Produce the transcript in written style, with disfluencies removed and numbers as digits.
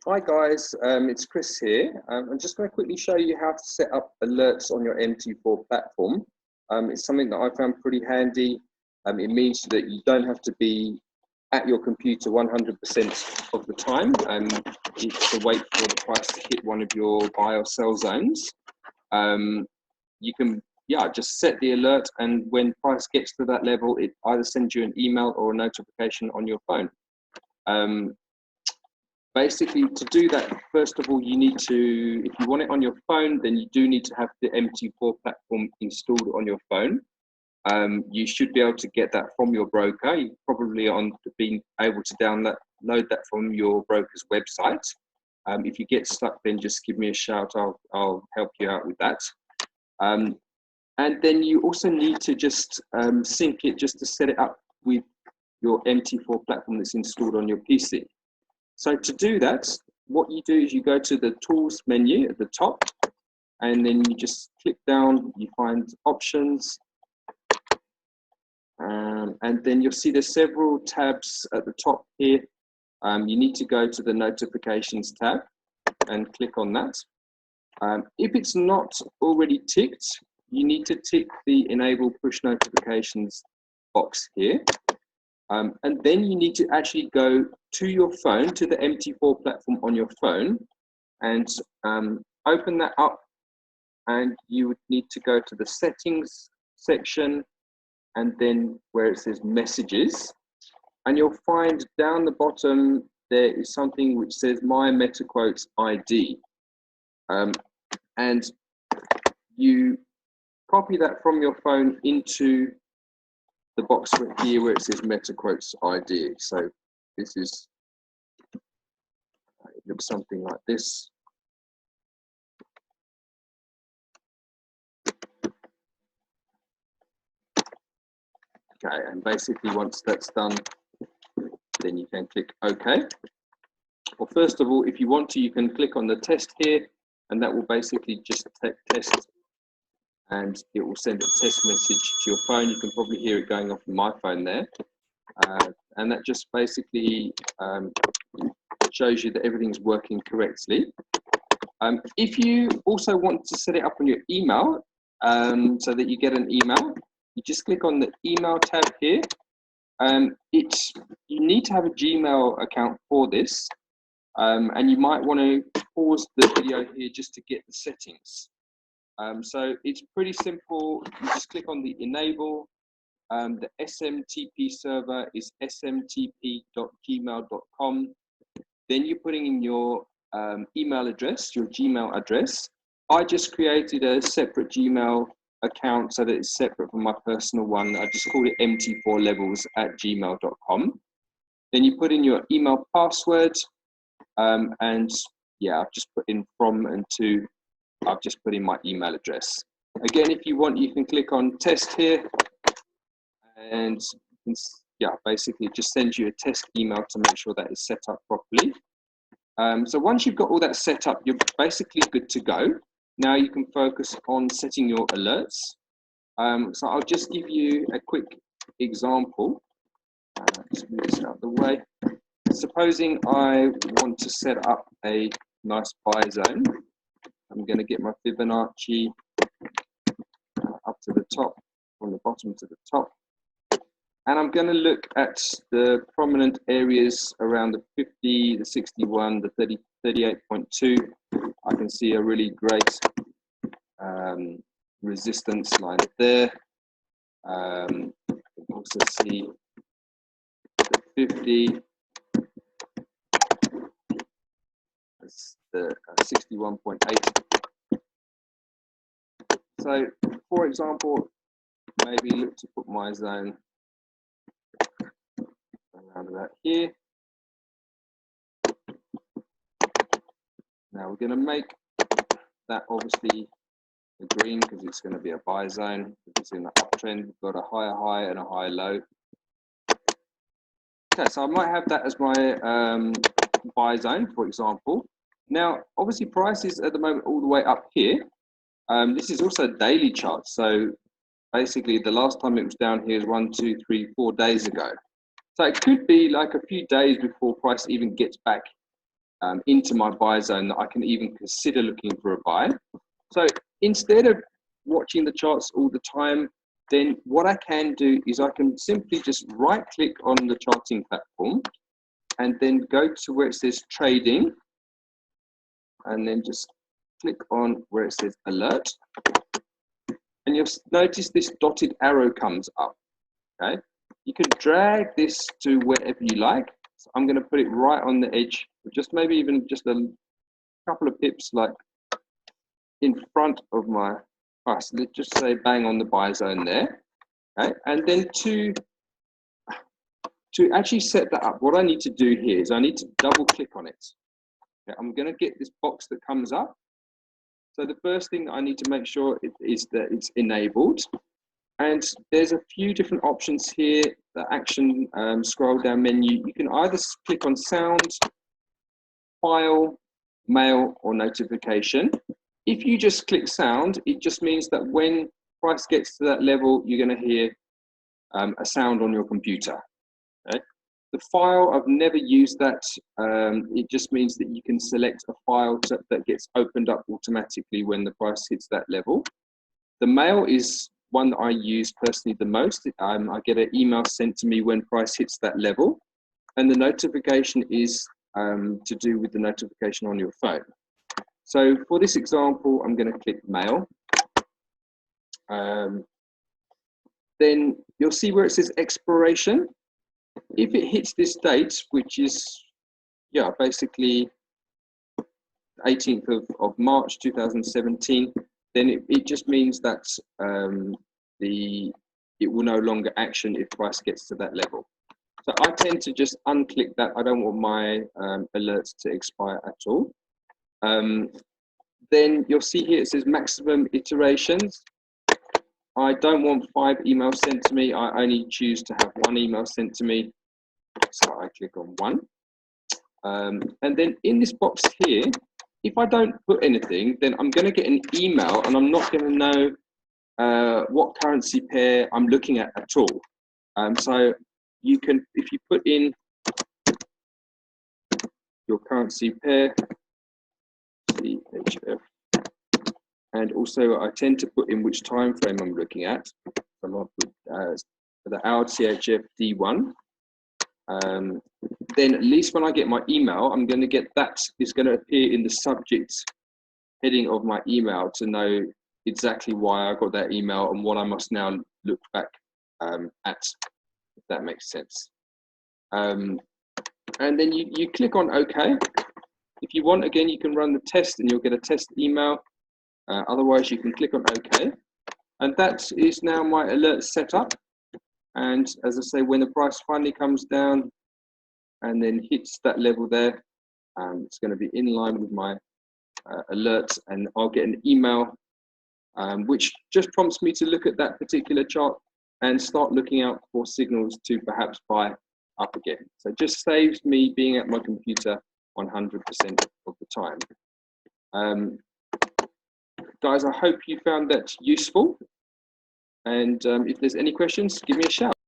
Hi guys, it's Chris here. I'm just going to quickly show you how to set up alerts on your MT4 platform. It's something that I found pretty handy. It means that you don't have to be at your computer 100% of the time. You have to wait for the price to hit one of your buy or sell zones. You can just set the alert, and when price gets to that level, it either sends you an email or a notification on your phone. Basically, to do that, first of all, you need to, if you want it on your phone, then you do need to have the MT4 platform installed on your phone. You should be able to get that from your broker. You probably been able to download that from your broker's website. If you get stuck, then just give me a shout. I'll help you out with that. And then you also need to just sync it just to set it up with your MT4 platform that's installed on your PC. So to do that, what you do is you go to the Tools menu at the top, and then you just click down, you find Options, and then you'll see there's several tabs at the top here. You need to go to the Notifications tab and click on that. If it's not already ticked, you need to tick the Enable Push Notifications box here. And then you need to actually go to your phone, to the MT4 platform on your phone, and open that up. And you would need to go to the Settings section, and then where it says Messages. And you'll find down the bottom, there is something which says My MetaQuotes ID. And you copy that from your phone into the box right here where it says MetaQuotes ID. So this is, it looks something like this. Okay, and basically once that's done, then you can click OK. Well, first of all, if you want to, you can click on the test here, and that will basically just test, and it will send a test message to your phone. You can probably hear it going off on my phone there. And that just basically shows you that everything's working correctly. If you also want to set it up on your email, so that you get an email, you just click on the email tab here. You need to have a Gmail account for this, and you might want to pause the video here just to get the settings. So it's pretty simple. You just click on the Enable. The SMTP server is smtp.gmail.com. Then you're putting in your email address, your Gmail address. I just created a separate Gmail account so that it's separate from my personal one. I just called it mt4levels@gmail.com. Then you put in your email password, and yeah, I've just put in from and to. I've just put in my email address. Again, if you want, you can click on Test here, and yeah, basically it just sends you a test email to make sure that is set up properly. So once you've got all that set up, you're basically good to go. Now you can focus on setting your alerts. So I'll just give you a quick example. Just move this out of the way. Supposing I want to set up a nice buy zone. I'm going to get my Fibonacci up to the top, from the bottom to the top. And I'm going to look at the prominent areas around the 50, the 61, the 30, 38.2. I can see a really great resistance line there. I can also see the 50. That's the 61.8. So, for example, maybe look to put my zone around about here. Now we're going to make that obviously the green because it's going to be a buy zone. It's in the uptrend. We've got a higher high and a higher low. Okay, so I might have that as my buy zone, for example. Now, obviously, price is at the moment all the way up here. This is also a daily chart. So basically, the last time it was down here is 1, 2, 3, 4 days ago. So it could be like a few days before price even gets back into my buy zone that I can even consider looking for a buy. So instead of watching the charts all the time, then what I can do is I can simply just right click on the charting platform and then go to where it says trading, and then just click on where it says alert, and you'll notice this dotted arrow comes up. Okay, you can drag this to wherever you like. So I'm going to put it right on the edge, just maybe even just a couple of pips, like in front of my, so let's just say bang on the buy zone there. Okay, and then to actually set that up, what I need to do here is I need to double click on it. Okay, I'm going to get this box that comes up. So the first thing that I need to make sure is that it's enabled. And there's a few different options here. The action scroll down menu. You can either click on sound, file, mail, or notification. If you just click sound, it just means that when price gets to that level, you're going to hear a sound on your computer. Okay? The file, I've never used that. It just means that you can select a file that gets opened up automatically when the price hits that level. The mail is one that I use personally the most. I get an email sent to me when price hits that level. And the notification is to do with the notification on your phone. So for this example, I'm going to click mail. Then you'll see where it says expiration. If it hits this date, which is, yeah, basically 18th of March 2017, then it just means that it will no longer action if price gets to that level. So I tend to just unclick that. I don't want my alerts to expire at all. Then you'll see here it says maximum iterations. I don't want 5 emails sent to me. I only choose to have 1 email sent to me. So I click on 1. And then in this box here, if I don't put anything, then I'm going to get an email and I'm not going to know what currency pair I'm looking at all. So you can, if you put in your currency pair, CHF, and also I tend to put in which time frame I'm looking at. So I'm going to put the hour CHF D1. Then at least when I get my email, I'm going to get that. It's going to appear in the subject heading of my email to know exactly why I got that email and what I must now look back at, if that makes sense. And then you click on OK. If you want, again, you can run the test and you'll get a test email. Otherwise, you can click on OK. And that is now my alert set up. And as I say, when the price finally comes down and then hits that level there, it's going to be in line with my alerts, and I'll get an email which just prompts me to look at that particular chart and start looking out for signals to perhaps buy up again. So it just saves me being at my computer 100% of the time. Guys, I hope you found that useful. And if there's any questions, give me a shout.